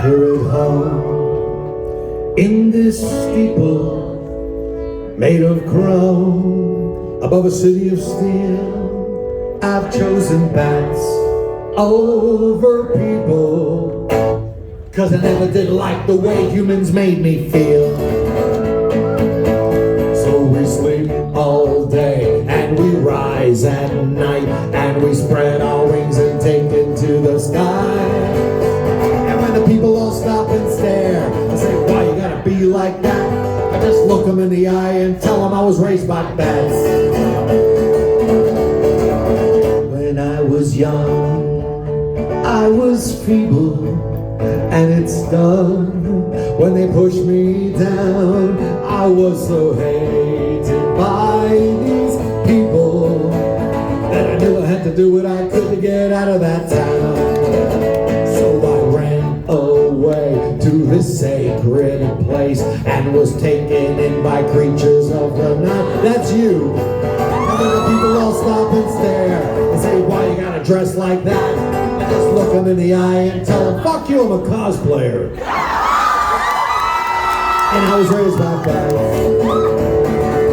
Here at home, in this steeple made of chrome, above a city of steel, I've chosen bats over people, 'cause I never did like the way humans made me feel. So we sleep all day and we rise at night, and we spread our wings and take it to the sky. And when the people all stop and stare and say, why you gotta be like that? I just look them in the eye and tell them I was raised by bats. When I was young, I was feeble, and it stung when they pushed me down. I was so hated by these people that I knew I had to do what I could to get out of that town. So I ran away to this sacred place and was taken in by creatures of the night. That's you. And then the people all stop and stare and say, why you gotta dress like that? Just look them in the eye and tell them, fuck you, I'm a cosplayer. And I was raised by bats.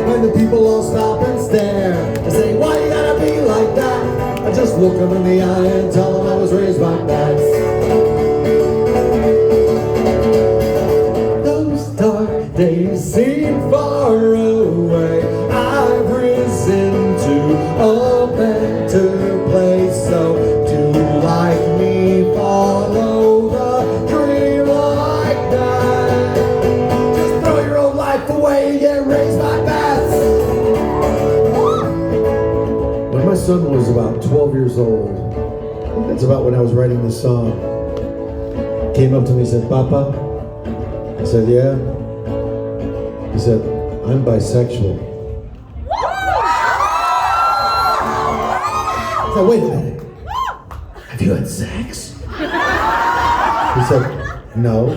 When the people all stop and stare and say, why you gotta be like that? I just look them in the eye and tell them I was raised by bats. Those dark days seem far away. I've risen to a better place, so like me, follow the dream like that. Just throw your old life away and get raised by bats. When my son was about 12 years old, I think that's about when I was writing this song, he came up to me and said, Papa? I said, yeah. He said, I'm bisexual. I said, wait a minute. Have you had sex? He said, no.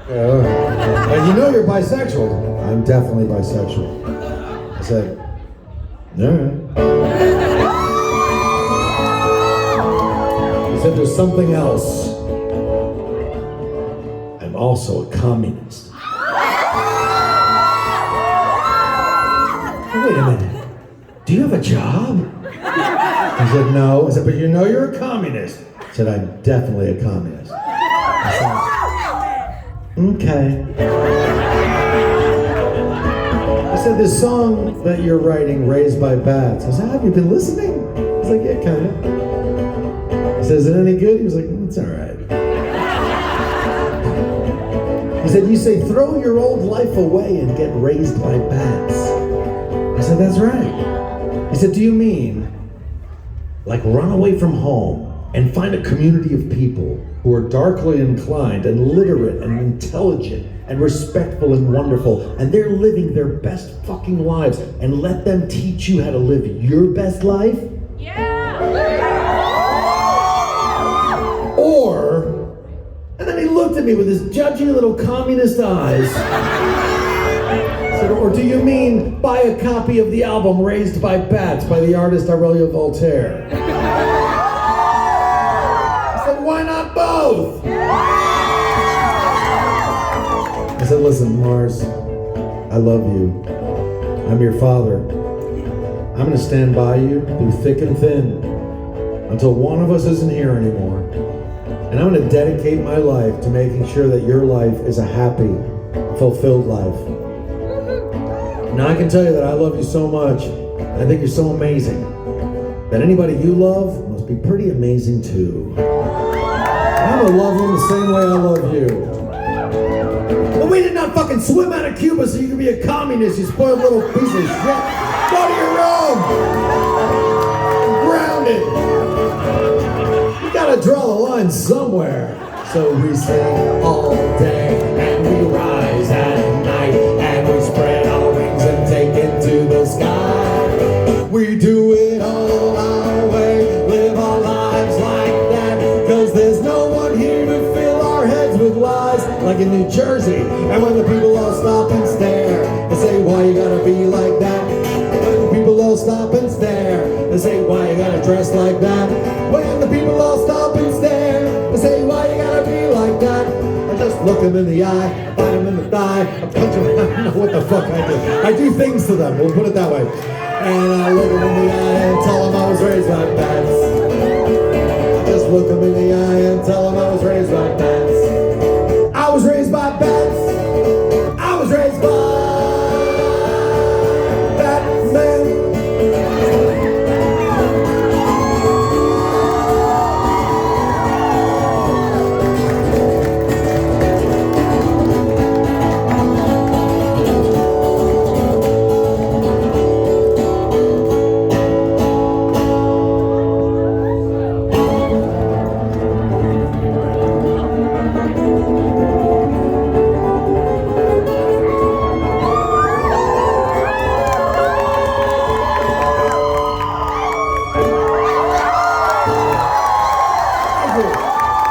You know you're bisexual. I'm definitely bisexual. I said, all right. He said, there's something else. I'm also a communist. Wait a minute. Do you have a job? He said, no. I said, but you know you're a communist. He said, I'm definitely a communist. I said, okay. I said, this song that you're writing, Raised by Bats. I said, have you been listening? He's like, yeah, kind of. He said, is it any good? He was like, it's all right. He said, you say, throw your old life away and get raised by bats. I said, that's right. He said, do you mean like run away from home and find a community of people who are darkly inclined and literate and intelligent and respectful and wonderful, and they're living their best fucking lives, and let them teach you how to live your best life? Yeah! Or, and then he looked at me with his judgy little communist eyes. Said, or do you mean buy a copy of the album Raised by Bats by the artist Aurelio Voltaire? I said, why not both? I said, listen, Mars, I love you. I'm your father. I'm gonna stand by you through thick and thin until one of us isn't here anymore. And I'm gonna dedicate my life to making sure that your life is a happy, fulfilled life. Now I can tell you that I love you so much, and I think you're so amazing, that anybody you love must be pretty amazing too. I'm gonna love them the same way I love you. But we did not fucking swim out of Cuba so you can be a communist, you spoiled little piece of shit. Go to your room! I'm grounded. You gotta draw the line somewhere. So we sing all day, and we rise at night, and we spread our wings and take it to the sky. We do it all our way, live our lives like that, 'cause there's no one here to fill our heads with lies, like in New Jersey. And when the people all stop and stare and say, why you gotta be like that? When the people all stop and stare and say, why you gotta dress like that? When the people all stop and stare and say, why you gotta be like look them in the eye, I bite them in the thigh, I punch them, I don't know what the fuck I do. I do things to them, we'll put it that way. And I look them in the eye and tell them I was raised by bats.